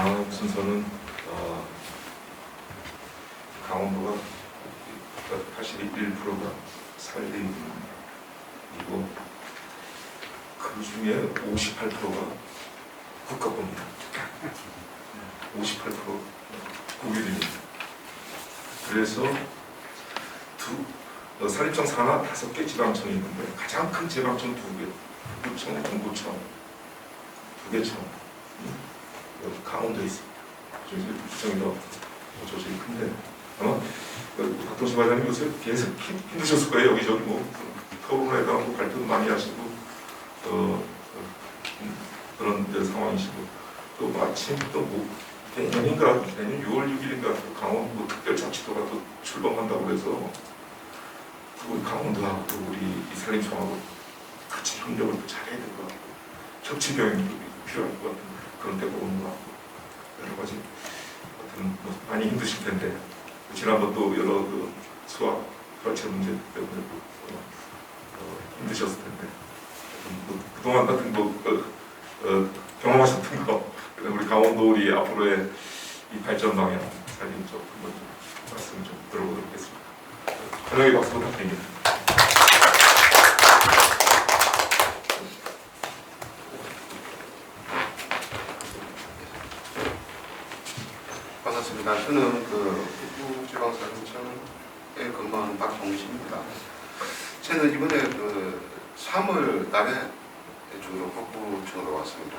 다음 순서는 강원도가 81%가 산림이고 그 중에 58%가 국가공입니다. 58% 국유林. 그래서 산림청 산하 5개 지방청이 있는데 가장 큰 지방청 2개, 북부청, 동부청 2개청 강원도에 있습니다. 그중에서 북부청이 더 조직이 큰데 아마 박동식 과장님 요새 계속 힘드셨을 거예요. 여기저기 뭐 토론회가 뭐 발표도 많이 하시고 그런 상황이시고 또 마침 또 내년 6월 6일인가 또 강원도 특별자치도가 또 출범한다고 그래서 우리 강원도하고 또 우리 산림청하고 같이 협력을 또 잘해야 될 것 같고 혁신 병행도 필요할 것 같은 그런 때가 오는 것 같고 여러 가지 뭐 많이 힘드실 텐데 지난번 또 여러 수학 불확실 문제 때문에 힘드셨을 텐데 그동안 같은 경험하셨던 거 우리 강원도 우리 앞으로의 이 발전 방향 살림 쪽 한번 좀 말씀 좀 들어보도록 하겠습니다. 환영의 박수 부탁드립니다. 반갑습니다. 저는 북부지방산림청에 근무하는 박동식입니다. 저는 이번에 3월 달에 주로 북부청으로 왔습니다.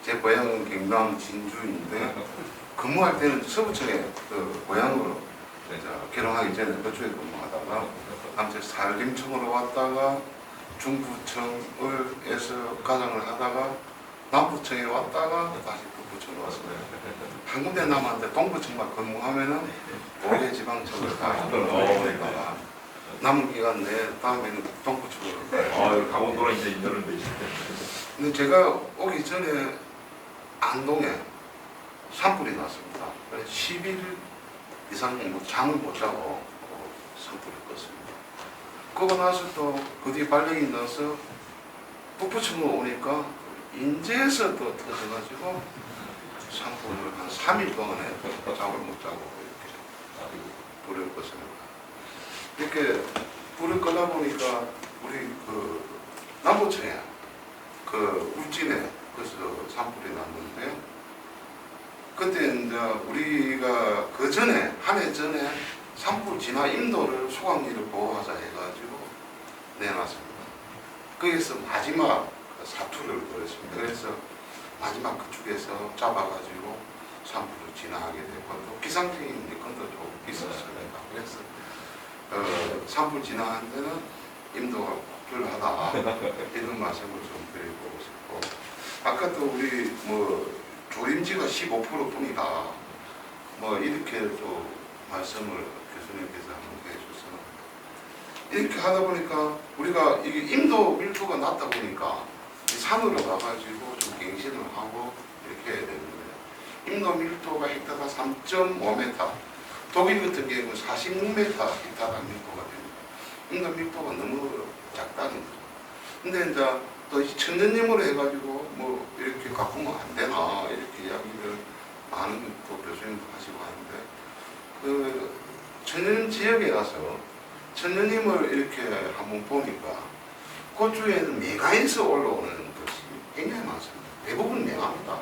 제 고향은 경남 진주인데 근무할 때는 서부청에 고향으로 결혼하기 전에 그쪽에 근무하다가 아무튼 산림청으로 왔다가 중부청에서 가장을 하다가 남부청에 왔다가 다시 북부청으로 왔습니다. 한 군데 남았는데 동부청만 근무하면은 5개 지방청을 다 근무하니까 남은 기간 내 다음에는 동부청으로. 강원도랑 이제 인연을 맺으실 때. 근데 제가 오기 전에 안동에 산불이 났습니다. 그래서 10일 이상 잠을 못 자고 산불을 껐습니다. 끄고 나서 또 그 뒤에 발령이 나서 북부청으로 오니까 인제에서 또 터져가지고 산불을 한 3일 동안에 잠을 못 자고 이렇게 불을 껐습니다. 이렇게 불을 끄다 보니까 우리 남부청에 울진에 그래서 산불이 났는데 그때 이제 우리가 그 전에 한 해 전에 산불 진화 인도를 소강리를 보호하자 해가지고 내놨습니다. 거기서 마지막 사투를 벌였습니다. 그래서 마지막 그쪽에서 잡아가지고 산불을 진화하게 되고 또 기상적인 여건도 좀 있었습니다. 그래서 산불 진화한 데는 인도가 필요하다 이런 말씀을 좀 드리고 싶고 아까 또 우리 조림지가 15%뿐이다 이렇게 또 말씀을 교수님께서 한번 해주셔서 이렇게 하다 보니까 우리가 이게 임도 밀도가 낮다 보니까 산으로 가가지고 좀 갱신을 하고 이렇게 해야 되는 거예요. 임도 밀도가 헥타당 3.5m 독일 같은 경우는 46m 헥타당 밀도가 됩니다. 임도 밀도가 너무 작다는 거죠. 근데 이제 또 천년님으로 해가지고 이렇게 가꾸면 안 되나 이렇게 이야기를 많은 또 교수님도 하시고 하는데 천년님 지역에 가서 천년님을 이렇게 한번 보니까 그쪽에는 메가에서 올라오는 것이 굉장히 많습니다. 대부분 메가입니다.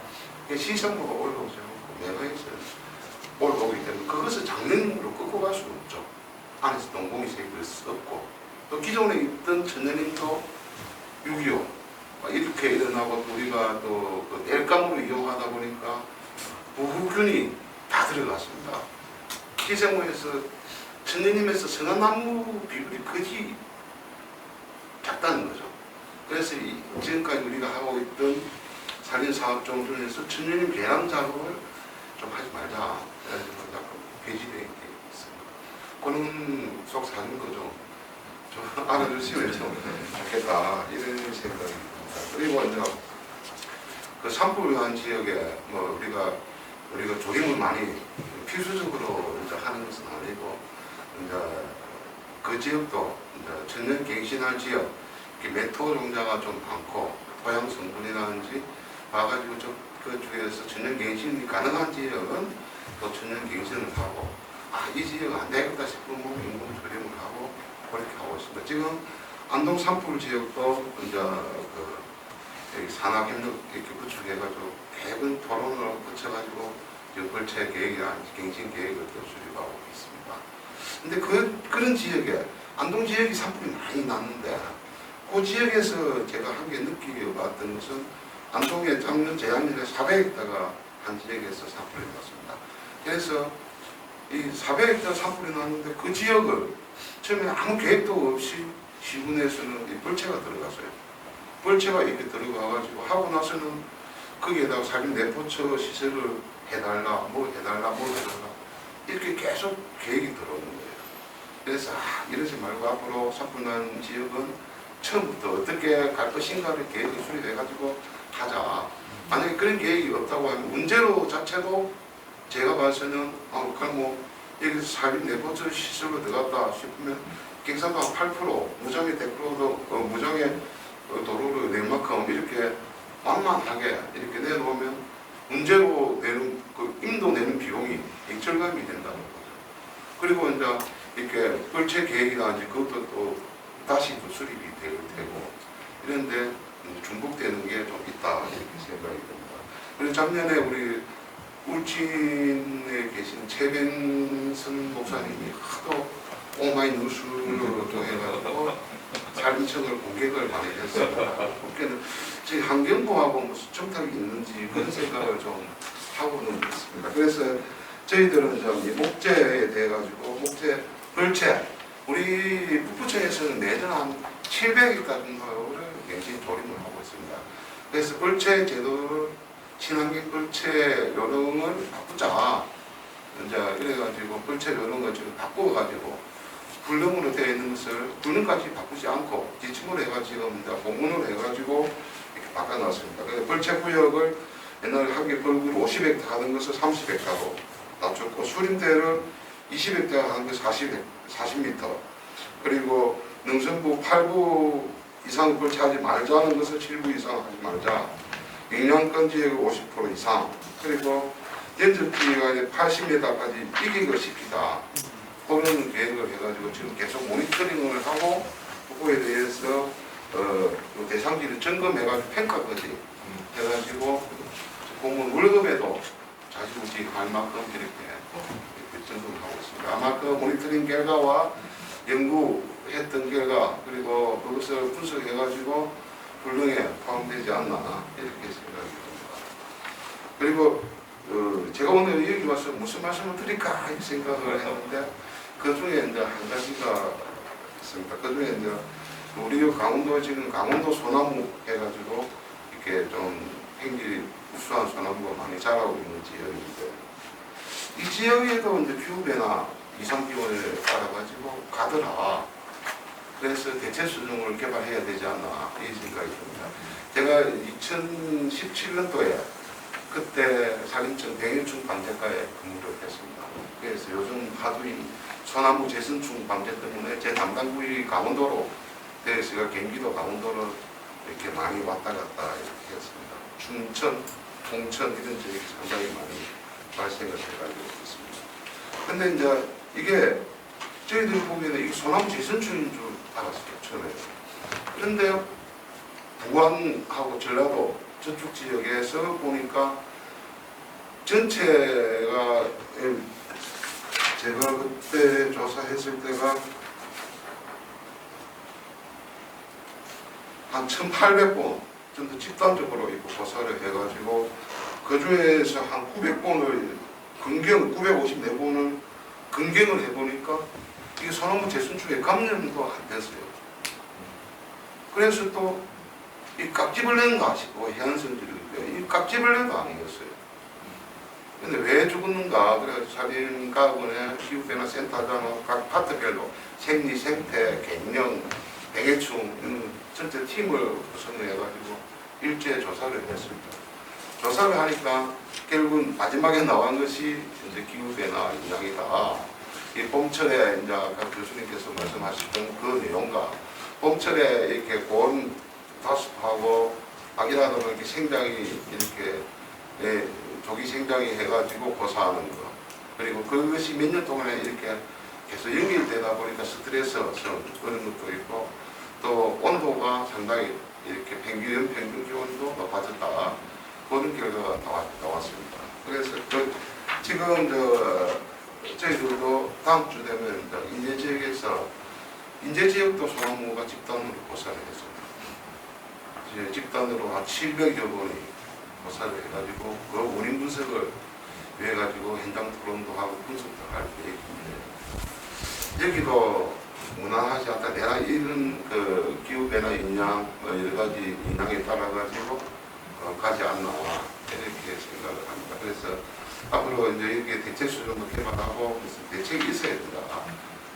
시성으로 올라오지 않고 메가에서 올라오기 때문에 그것을 장년님으로 끌고 갈 수는 없죠. 안에서 동공이 색을 썼고 또 기존에 있던 천년님도 6.25 이렇게 일어나고 우리가 또 엘감으로 이용하다 보니까 부후균이 다 들어갔습니다. 기생무에서 천년님에서 선화나무 비율이 거의 작다는 거죠. 그래서 지금까지 우리가 하고 있던 산림사업 중에서 천년님 개량 작업을 좀 하지 말자. 그래가지고 약간 배제되어 있습니다. 그런 속 사는 거죠. 좀 알아주시면 좀 좋겠다 이런 생각입니다. 그리고 이제 산불한 지역에 우리가 조림을 많이 필수적으로 이제 하는 것은 아니고 이제 그 지역도 이제 천연 갱신할 지역 메토 종자가 좀 많고 토양 성분이라든지 봐가지고 좀 그 중에서 전용갱신이 가능한 지역은 또 전용갱신을 하고 이 지역은 안 되겠다 싶으면 임금 조정을 하고 그렇게 하고 있습니다. 지금 안동 산불 지역도 이제 여기 산악협력 이렇게 구축해가지고 계획은 토론을 거쳐가지고 지금 벌채 계획이나 갱신 계획을 또 수립하고 있습니다. 근데 그런 지역에 안동 지역이 산불이 많이 났는데 그 지역에서 제가 한 게 느끼어봤던 것은 안동에 작년 재작년에 400헥타가 한 지역에서 산불이 났습니다. 그래서 이 400헥타 산불이 났는데 그 지역을 처음에 아무 계획도 없이 시군에서는 이 벌채가 들어갔어요. 벌채가 이렇게 들어가가지고 하고 나서는 거기에다가 살림 내포처 시설을 해달라, 뭐 해달라, 뭐 해달라 이렇게 계속 계획이 들어오는 거예요. 그래서 이러지 말고 앞으로 산불 난 지역은 처음부터 어떻게 갈 것인가를 계획을 수립해가지고 하자. 만약에 그런 계획이 없다고 하면 문제로 자체도 제가 봐서는 그럼 뭐 여기서 살림 내포처 시설로 들어갔다 싶으면 경상도 한 8%, 무정의 100%도 무정의 도로를 낼 만큼 이렇게 만만하게 이렇게 내놓으면 문제로 내는 그 임도 내는 비용이 액절감이 된다는 거죠. 그리고 이제 이렇게 벌채 계획이나 이제 그것도 또 다시 또 수립이 될 테고 이런데 중복되는 게 좀 있다 이렇게 생각이 듭니다. 그리고 작년에 우리 울진에 계신 최ben선 목사님이 하도 오마이뉴스로 통해가지고 살인청을 공격을 많이 했습니다. 그때는 저희 환경부하고 무슨 청탁이 있는지 그런 생각을 좀 하고는 있습니다. 그래서 저희들은 이 목재에 대해 가지고 목재 벌채 우리 북부청에서는 매년 한 700헥타 정도를 갱신 조림을 하고 있습니다. 그래서 벌채 제도를 친환경 벌채 요령을 바꾸자. 이제 이래가지고 벌채 요령을 지금 바꿔가지고 불능으로 되어 있는 것을 불능까지 바꾸지 않고 지침으로 해가지고 이제 공문으로 해가지고 이렇게 바꿔놨습니다. 그래서 벌채 구역을 옛날에 하기 벌금 50헥타 하던 것을 30헥타로 낮췄고 수림대를 20헥타 하는 거 40m 그리고 능선부 8부 이상 벌채하지 말자는 것을 7부 이상 하지 말자 영양권 지역 50% 이상 그리고 연접지가 80m까지 이익을 시키다 그런 계획을 해가지고 지금 계속 모니터링을 하고 그거에 대해서 대상지를 점검해가지고 평가까지 해가지고 공무원 월급에도 자주우지 할 만큼 이렇게 점검하고 있습니다. 아마 그 모니터링 결과와 연구했던 결과 그리고 그것을 분석해가지고 불능에 포함되지 않나 이렇게 생각이 듭니다. 그리고 제가 오늘 여기 와서 무슨 말씀을 드릴까 이 생각을 했는데 그 중에 이제 한 가지가 있습니다. 그 중에 이제 우리 강원도 지금 강원도 소나무 해가지고 이렇게 좀 행기 우수한 소나무가 많이 자라고 있는 지역인데 이 지역에도 이제 기후변화 이상기온을 따라가지고 가더라. 그래서 대체 수종을 개발해야 되지 않나 이 생각이 듭니다. 제가 2017년도에 그때 산림청 병해충 방제과에 근무를 했습니다. 그래서 요즘 하도인 소나무 재선충 방제 때문에 제 담당구이 강원도로 그래서 경기도 강원도로 이렇게 많이 왔다 갔다 이렇게 했습니다. 춘천, 동천 이런 지역이 상당히 많이 발생을 해가지고 있습니다. 근데 이제 이게 저희들이 보기에는 이게 소나무 재선충인 줄 알았어요 처음에. 그런데 부안하고 전라도 저쪽 지역에서 보니까 전체가 제가 그때 조사했을 때가 한 1,800번 정도 집단적으로 이거 조사를 해가지고 그 중에서 한 900번을 954번을 근경을 해보니까 이게 소나무 재선충에 감염도 안 됐어요. 그래서 또 이 깍지벌레인가 싶고 해안선들이 이 깍지벌레도 아니었어요. 근데 왜 죽었는가? 그래서 산림과학원의 기후변화 센터장 각 파트별로 생리, 생태, 갱년, 병해충 이런 전체 팀을 구성해가지고 일제 조사를 했습니다. 조사를 하니까 결국은 마지막에 나온 것이 이제 기후변화 영향이다. 이 봄철에 이제 아까 교수님께서 말씀하셨던 그 내용과 봄철에 이렇게 고온 다습하고 아기라도 이렇게 생장이 이렇게 조기 생장이 해가지고 고사하는 거. 그리고 그것이 몇 년 동안에 이렇게 계속 연결되다 보니까 스트레스성 그런 것도 있고 또 온도가 상당히 이렇게 평균 기온도 높아졌다. 그런 결과가 나왔습니다. 그래서 지금 저희들도 다음 주 되면 인제 지역에서 인제 지역도 소나무가 집단으로 고사를 했습니다. 이제 집단으로 한 700여 번이 고사를 해가지고 그 원인 분석을 해가지고 현장 토론도 하고 분석도 할 계획입니다. 여기도 무난하지 않다. 내가 이런 그 기후 변화 영향 여러 가지 영향에 따라 가지고 가지 않나 이렇게 생각을 합니다. 그래서 앞으로 이제 여기 대책 수준도 개발하고 대책이 있어야 된다.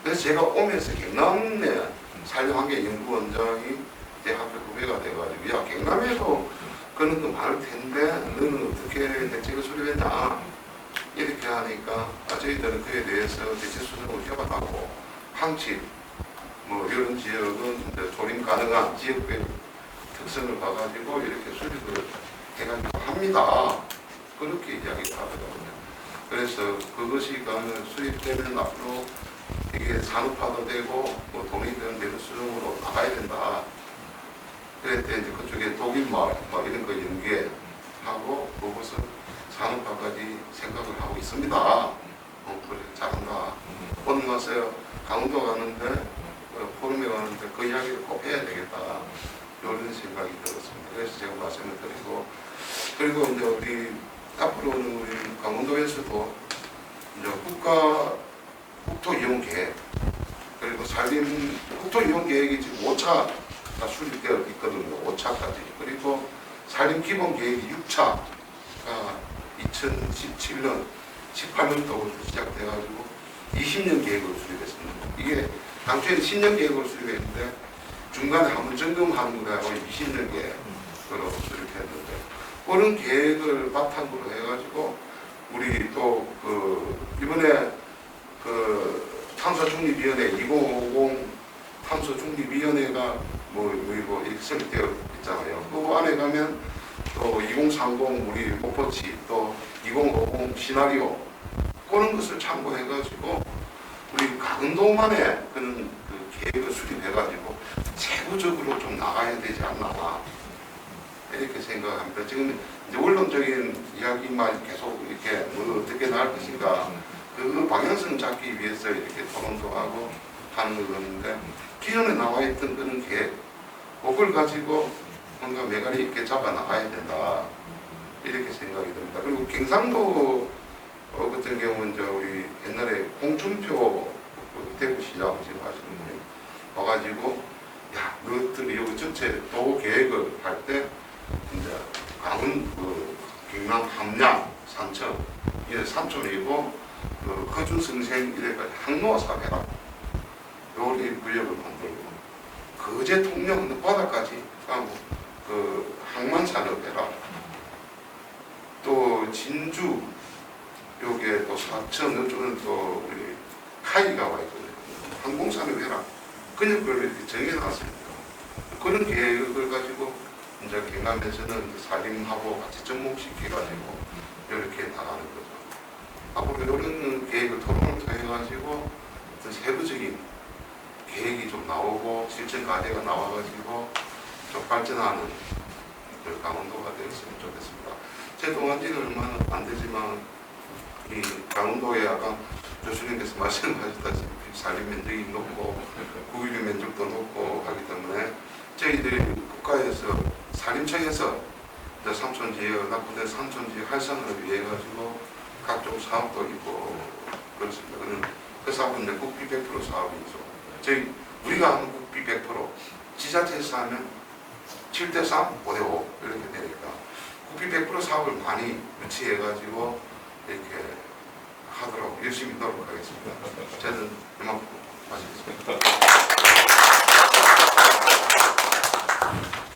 그래서 제가 오면서 경남내 산림환경연구원장이 대학교 후배가 돼가지고 야 경남에도 그런 거 많을 텐데 너는 어떻게 대책을 수립했냐 이렇게 하니까 저희들은 그에 대해서 대책 수준을 개발하고 항치 뭐 이런 지역은 이제 조림 가능한 지역별 특성을 봐가지고 이렇게 수립을 해가지고 합니다. 그렇게 이야기를 하더라고요. 그래서 그것이 수립되면 앞으로 이게 산업화도 되고 뭐 돈이 되는 데는 수준으로 나가야 된다. 그랬더니 이제 그쪽에 독일마을 뭐 이런 거 연계하고 그것을 산업화까지 생각을 하고 있습니다. 그래 잘한다. 오늘 와서 강원도 가는데 포럼에 가는데 그 이야기를 꼭 해야 되겠다. 이런 생각이 들었습니다. 그래서 제가 말씀을 드리고 그리고 이제 우리 앞으로는 우리 강원도에서도 이제 국토 이용 계획 그리고 산림 국토 이용 계획이 지금 5차가 수립되어 있거든요. 5차까지 그리고 산림 기본 계획이 6차가 2017년 18년도부터 시작돼가지고 20년 계획으로 수립했습니다. 이게 당초에 10년 계획으로 수립했는데 중간에 한번 점검하는 거하고 20년 계획으로 수립했는데 그런 계획을 바탕으로 해가지고 우리 또 이번에 탄소중립위원회 2050 탄소중립위원회가 뭐 이렇게 설립되어 있잖아요. 그 안에 가면 또 2030 우리 목표치 또 2050 시나리오 그런 것을 참고해가지고 우리 강원도만의 그런 계획을 수립해가지고 세부적으로 좀 나가야 되지 않나 이렇게 생각합니다. 지금 이제 원론적인 이야기만 계속 이렇게 뭐 어떻게 나갈 것인가 그 방향성 잡기 위해서 이렇게 토론도 하고 하는 거였는데 기존에 나와 있던 그런 계획 그걸 가지고 뭔가 메가리 있게 잡아 나가야 된다 이렇게 생각이 듭니다. 그리고 경상도 같은 경우는 우리 옛날에 홍준표 대구시장 지금 하시는 분이 와가지고 야 너희들이 여기 전체 도 계획을 할 때 이제 경남 함양 산천 이래 산촌이고 거주성생 이래까지 항로화 사회라 요리 구역을 만들고 거제 통영 바다까지 하고 항만 산업해라 또 진주 요게 또 사천 이쪽은 또 우리 카이가 와 있거든요. 항공산업해라 그냥 그걸 이렇게 정해놨습니다. 그런 계획을 가지고 이제 경남에서는 산림하고 같이 접목시켜가지고 이렇게 나가는 거죠. 앞으로 이런 계획을 토론을 통해가지고 어떤 세부적인 계획이 좀 나오고 실천 과제가 나와가지고 좀 발전하는 그 강원도가 되었으면 좋겠습니다. 제 동안지는 얼마나 안 되지만 이 강원도에 아까 교수님께서 말씀하셨다시피 산림 면적이 높고 국유지 면적도 높고 하기 때문에 저희들이 국가에서 산림청에서 삼촌지역 납부된 삼촌지역 활성화를 위해 가지고 각종 사업도 있고 그렇습니다. 그 사업은 이제 국비 100% 사업이죠. 우리가 하는 국비 100% 지자체에서 하면 7대3, 5대5 이렇게 되니까 국비 100% 사업을 많이 유치해 가지고 이렇게 하도록 열심히 노력하겠습니다. 저는 이만큼 마치겠습니다.